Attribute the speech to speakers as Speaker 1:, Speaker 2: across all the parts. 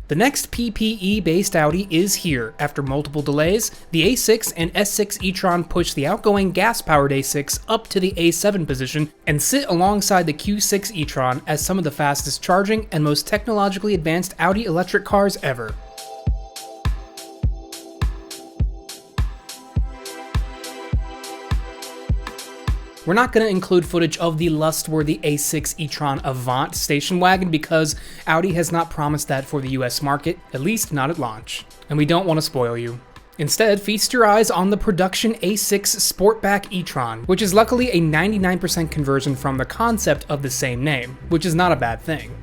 Speaker 1: The next PPE-based Audi is here. After multiple delays, the A6 and S6 e-tron push the outgoing gas-powered A6 up to the A7 position and sit alongside the Q6 e-tron as some of the fastest charging and most technologically advanced Audi electric cars ever. We're not going to include footage of the lust-worthy A6 e-tron Avant station wagon because Audi has not promised that for the US market, at least not at launch. And we don't want to spoil you. Instead, feast your eyes on the production A6 Sportback e-tron, which is luckily a 99% conversion from the concept of the same name, which is not a bad thing.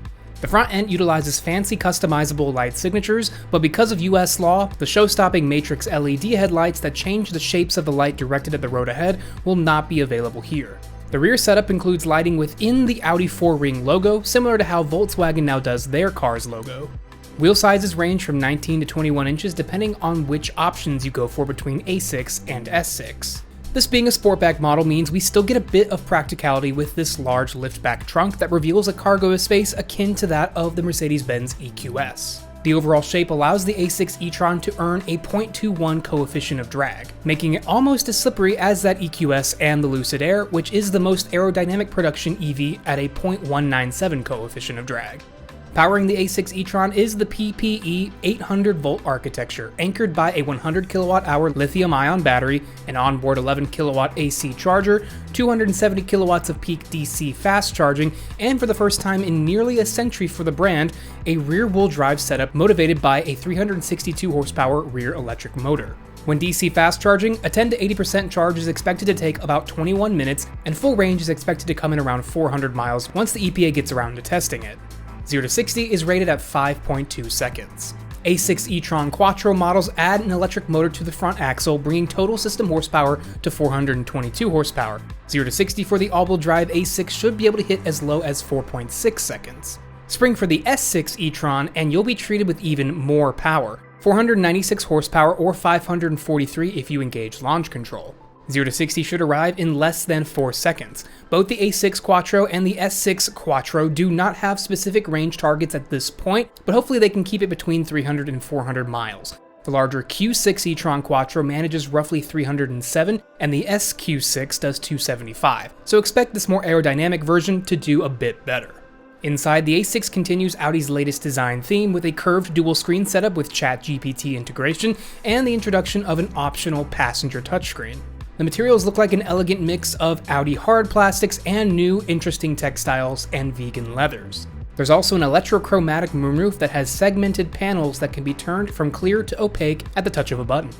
Speaker 1: The front end utilizes fancy customizable light signatures, but because of US law, the show-stopping matrix LED headlights that change the shapes of the light directed at the road ahead will not be available here. The rear setup includes lighting within the Audi 4-ring logo, similar to how Volkswagen now does their car's logo. Wheel sizes range from 19 to 21 inches depending on which options you go for between A6 and S6. This being a Sportback model means we still get a bit of practicality with this large liftback trunk that reveals a cargo space akin to that of the Mercedes-Benz EQS. The overall shape allows the A6 e-tron to earn a 0.21 coefficient of drag, making it almost as slippery as that EQS and the Lucid Air, which is the most aerodynamic production EV at a 0.197 coefficient of drag. Powering the A6 e-tron is the PPE 800-volt architecture, anchored by a 100 kWh lithium-ion battery, an onboard 11 kW AC charger, 270 kilowatts of peak DC fast charging, and for the first time in nearly a century for the brand, a rear-wheel drive setup motivated by a 362 horsepower rear electric motor. When DC fast charging, a 10 to 80% charge is expected to take about 21 minutes, and full range is expected to come in around 400 miles once the EPA gets around to testing it. 0 to 60 is rated at 5.2 seconds. A6 e-tron Quattro models add an electric motor to the front axle, bringing total system horsepower to 422 horsepower. 0 to 60 for the all-wheel drive A6 should be able to hit as low as 4.6 seconds. Spring for the S6 e-tron and you'll be treated with even more power, 496 horsepower or 543 if you engage launch control. 0 to 60 should arrive in less than 4 seconds. Both the A6 Quattro and the S6 Quattro do not have specific range targets at this point, but hopefully they can keep it between 300 and 400 miles. The larger Q6 e-tron Quattro manages roughly 307, and the SQ6 does 275, so expect this more aerodynamic version to do a bit better. Inside, the A6 continues Audi's latest design theme with a curved dual-screen setup with ChatGPT integration and the introduction of an optional passenger touchscreen. The materials look like an elegant mix of Audi hard plastics and new interesting textiles and vegan leathers. There's also an electrochromatic moonroof that has segmented panels that can be turned from clear to opaque at the touch of a button.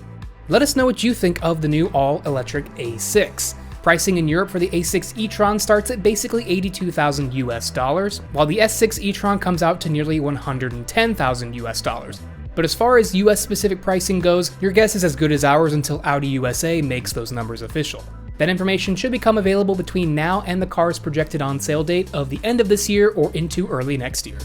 Speaker 1: Let us know what you think of the new all-electric A6. Pricing in Europe for the A6 e-tron starts at basically $82,000 US, while the S6 e-tron comes out to nearly $110,000 US. But as far as US-specific pricing goes, your guess is as good as ours until Audi USA makes those numbers official. That information should become available between now and the car's projected on-sale date of the end of this year or into early next year.